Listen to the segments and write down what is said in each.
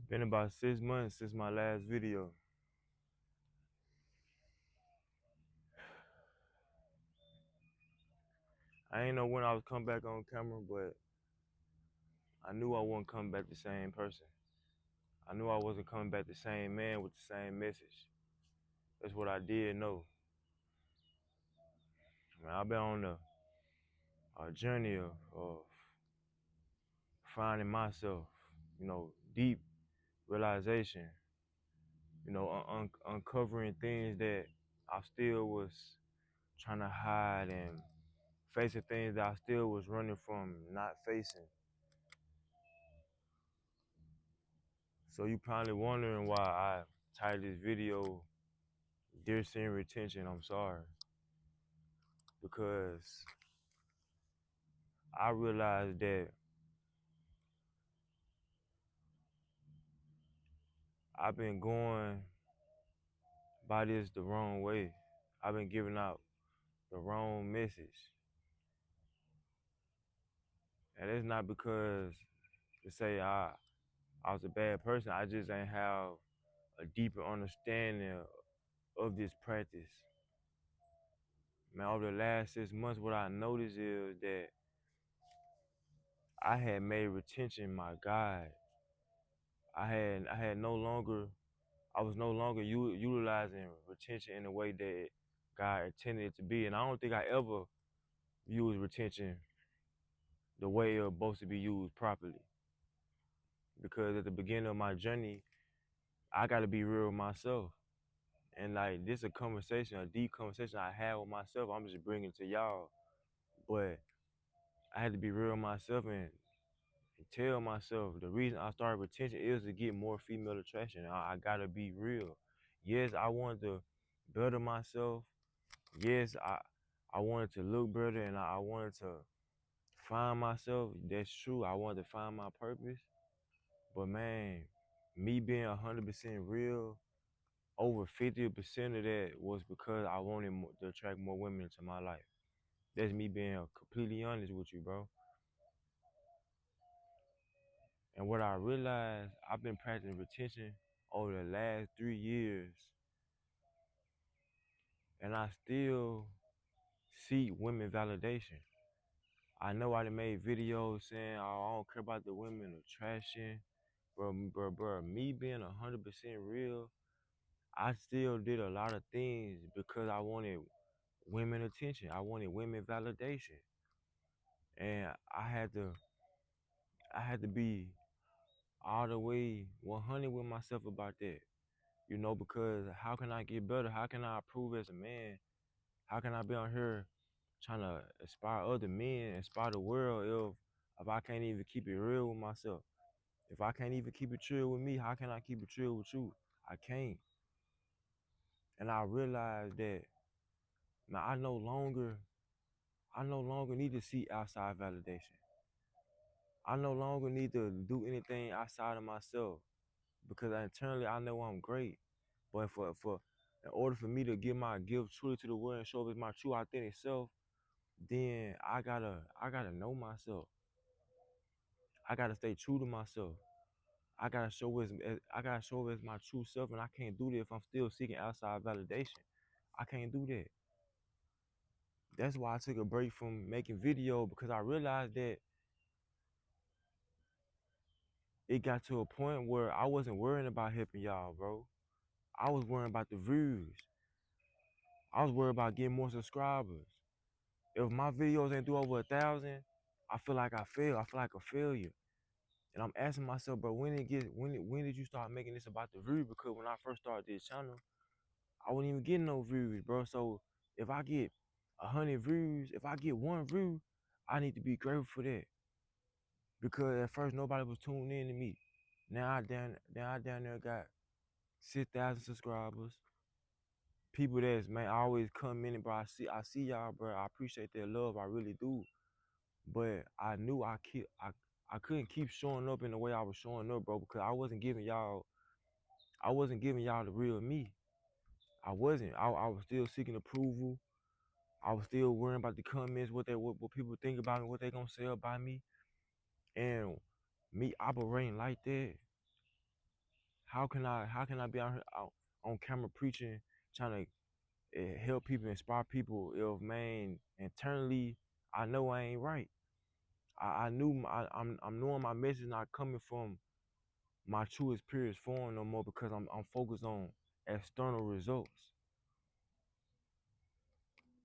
Been about 6 months since my last video. I ain't know when I was coming back on camera, but I knew I wasn't coming back the same person. I knew I wasn't coming back the same man with the same message. That's what I did know. I've been on a journey of finding myself, deep realization, uncovering things that I still was trying to hide and facing things that I still was running from not facing. So you probably wondering why I titled this video, Dear Sin Retention, I'm sorry. Because I realized that I've been going by this the wrong way. I've been giving out the wrong message. And it's not because to say I was a bad person. I just ain't have a deeper understanding of this practice. Man, over the last 6 months, what I noticed is that I had made retention my guide. I was no longer utilizing retention in the way that God intended it to be. And I don't think I ever used retention the way it was supposed to be used properly. Because at the beginning of my journey, I got to be real with myself. And like, this is a conversation, a deep conversation I had with myself. I'm just bringing it to y'all. But I had to be real with myself and tell myself the reason I started retention is to get more female attraction. I got to be real. Yes, I wanted to better myself. Yes, I wanted to look better and I wanted to find myself. That's true. I wanted to find my purpose. But man, me being 100% real, over 50% of that was because I wanted to attract more women into my life. That's me being completely honest with you, bro. And what I realized, I've been practicing retention over the last 3 years, and I still seek women validation. I know I done made videos saying, oh, I don't care about the women attraction. Bro, me being 100% real, I still did a lot of things because I wanted women attention. I wanted women validation. And I had to be all the way 100 with myself about that. Because how can I get better? How can I improve as a man? How can I be on here trying to inspire other men, inspire the world if I can't even keep it real with myself? If I can't even keep it true with me, how can I keep it true with you? I can't. And I realized that man, I no longer need to seek outside validation. I no longer need to do anything outside of myself because internally I know I'm great. But in order for me to give my gift truly to the world and show up as my true authentic self, then I gotta know myself. I gotta stay true to myself. I gotta show up as my true self, and I can't do that if I'm still seeking outside validation. I can't do that. That's why I took a break from making video because I realized that it got to a point where I wasn't worrying about helping y'all, bro. I was worrying about the views. I was worried about getting more subscribers. If my videos ain't do over 1,000, I feel like I fail. I feel like a failure. And I'm asking myself, bro, when did you start making this about the views? Because when I first started this channel, I wasn't even getting no views, bro. So if I get 100 views, if I get one view, I need to be grateful for that. Because at first nobody was tuning in to me. Now I down there got 6,000 subscribers. People that's man, I always come in and bro, I see y'all, bro. I appreciate their love, I really do. But I knew I couldn't keep showing up in the way I was showing up, bro, because I wasn't giving y'all the real me. I wasn't. I was still seeking approval. I was still worrying about the comments, what people think about me, what they gonna say about me. And me operating like that, how can I be out here out on camera preaching, trying to help people, inspire people if, man, internally I know I ain't right. I knew I'm knowing my message not coming from my truest purest form no more because I'm focused on external results.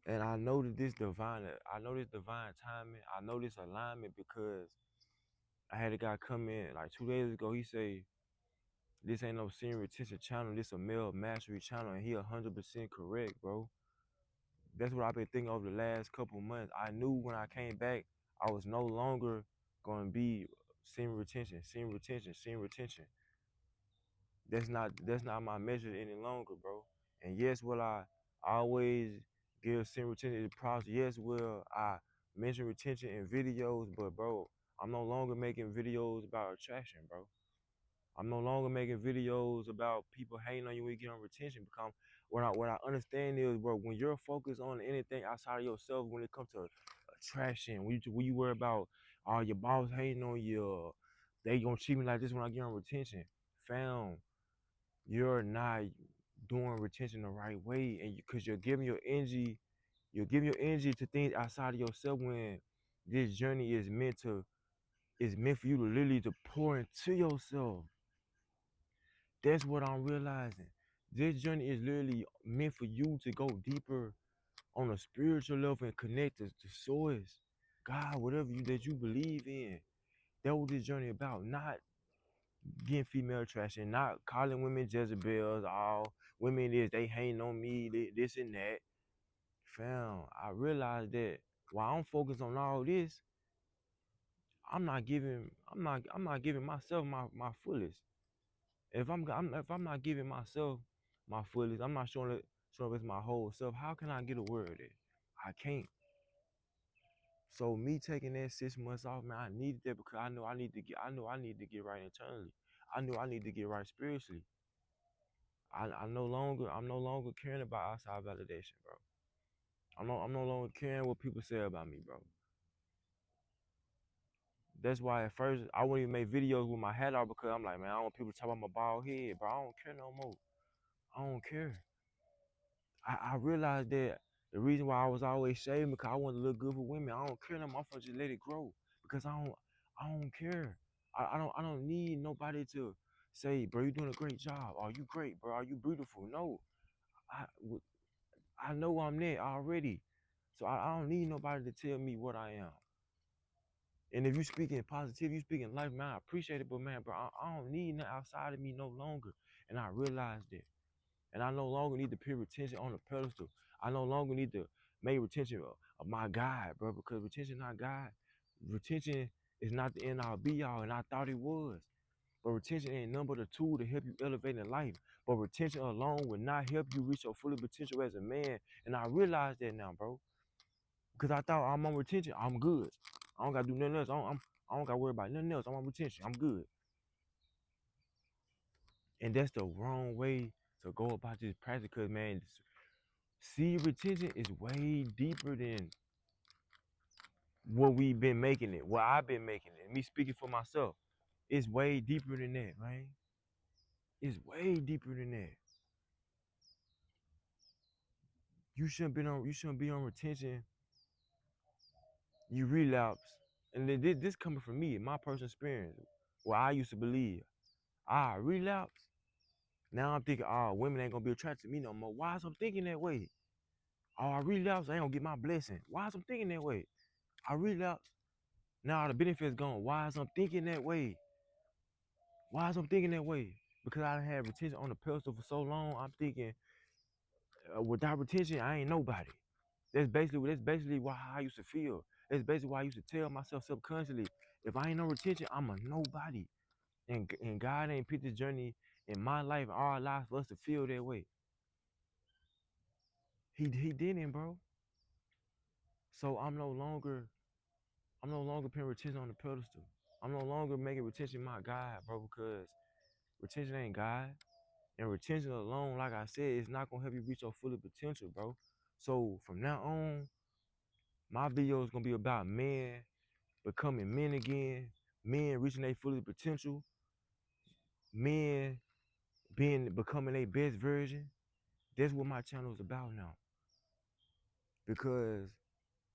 And I know this divine timing, I know this alignment because I had a guy come in like 2 days ago. He say this ain't no senior retention channel, this a male mastery channel, and he 100% correct, bro. That's what I've been thinking over the last couple months. I knew when I came back, I was no longer gonna be senior retention, senior retention, senior retention. That's not my measure any longer, bro. And yes, will I always give senior retention the props? Yes, will I mention retention in videos? But bro, I'm no longer making videos about attraction, bro. I'm no longer making videos about people hating on you when you get on retention. Because what I understand is, bro, when you're focused on anything outside of yourself, when it comes to attraction, when you worry about your boss hating on you, they gonna treat me like this when I get on retention, fam, you're not doing retention the right way, and because you're giving your energy to things outside of yourself when this journey is meant for you to literally to pour into yourself. That's what I'm realizing. This journey is literally meant for you to go deeper on a spiritual level and connect to source, God, whatever that you believe in. That's what this journey about. Not getting female attraction, not calling women Jezebels, all women they hating on me, this and that. Fam, I realized that while I'm focused on all this, I'm not giving myself my fullest. If I'm not giving myself my fullest, I'm not showing it's my whole self. How can I get a word of it? I can't. So me taking that 6 months off, man, I needed that because I know I need to get right internally. I knew I need to get right spiritually. I'm no longer caring about outside validation, bro. I'm no longer caring what people say about me, bro. That's why at first I wouldn't even make videos with my hat off because I'm like, man, I don't want people to talk about my bald head, bro. I don't care no more. I don't care. I realized that the reason why I was always shaving because I wanted to look good for women. I don't care no more. I'm just let it grow because I don't care. I don't need nobody to say, bro, you doing a great job. Are you great, bro? Are you beautiful? No, I I know I'm there already, so I don't need nobody to tell me what I am. And if you speaking positive, you speaking life, man, I appreciate it, but man, bro, I don't need nothing outside of me no longer. And I realized that. And I no longer need to put retention on the pedestal. I no longer need to make retention of my God, bro, because retention not God. Retention is not the end all be all, and I thought it was. But retention ain't nothing but a tool to help you elevate in life. But retention alone will not help you reach your full potential as a man. And I realize that now, bro. Because I thought I'm on retention, I'm good. I don't gotta do nothing else. I don't gotta worry about nothing else. I'm on retention, I'm good. And that's the wrong way to go about this practice, because man, see, retention is way deeper than what we've been making it, what I've been making it. Me speaking for myself, it's way deeper than that, man. It's way deeper than that. You shouldn't be on retention. You relapse, and then this coming from me, my personal experience. What I used to believe, I relapse. Now I'm thinking, oh, women ain't gonna be attracted to me no more. Why is I'm thinking that way? Oh, I relapse, I ain't gonna get my blessing. Why is I'm thinking that way? I relapse. Now the benefits gone. Why is I'm thinking that way? Why is I'm thinking that way? Because I done had retention on the pedestal for so long. I'm thinking, without retention, I ain't nobody. That's basically why I used to feel. That's basically why I used to tell myself subconsciously, if I ain't no retention, I'm a nobody. And God ain't put this journey in my life, our lives, for us to feel that way. He didn't, bro. So I'm no longer putting retention on the pedestal. I'm no longer making retention my God, bro, because retention ain't God. And retention alone, like I said, is not gonna help you reach your full potential, bro. So from now on, my video is gonna be about men becoming men again, men reaching their full potential, men becoming a best version. That's what my channel is about now. Because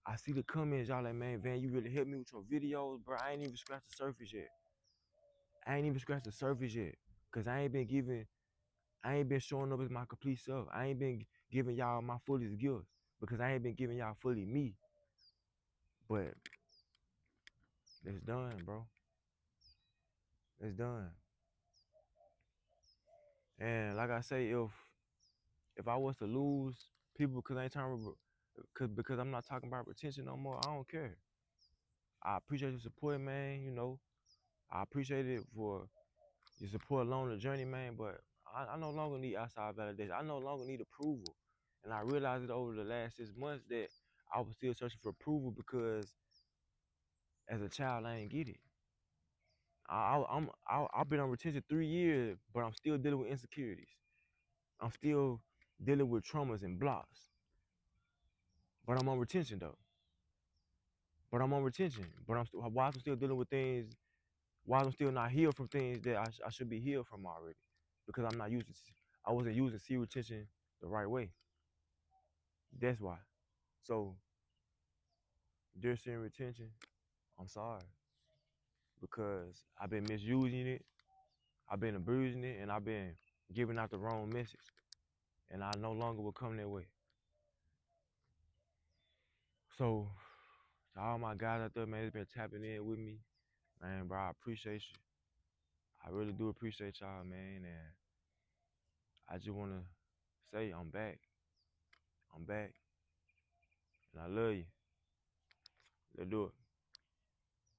I see the comments, y'all like, man, Van, you really helped me with your videos, bro. I ain't even scratched the surface yet. I ain't even scratched the surface yet. Cause I ain't been showing up as my complete self. I ain't been giving y'all my fullest gifts. Because I ain't been giving y'all fully me. But it's done, bro. It's done. And like I say, if I was to lose people because I ain't trying to, because I'm not talking about retention no more, I don't care. I appreciate your support, man. You know, I appreciate it for your support along the journey, man. But I no longer need outside validation. I no longer need approval. And I realized it over the last 6 months that I was still searching for approval because as a child I didn't get it. I've been on retention 3 years, but I'm still dealing with insecurities. I'm still dealing with traumas and blocks. But I'm on retention though. But I'm on retention. But why I'm still dealing with things. Why I'm still not healed from things that I should be healed from already. Because I wasn't using C retention the right way. That's why. So, dear C retention, I'm sorry. Because I've been misusing it, I've been abusing it, and I've been giving out the wrong message. And I no longer will come that way. So, to all my guys out there, man, that's been tapping in with me, man, bro, I appreciate you. I really do appreciate y'all, man, and I just wanna say I'm back. I'm back, and I love you. Let's do it.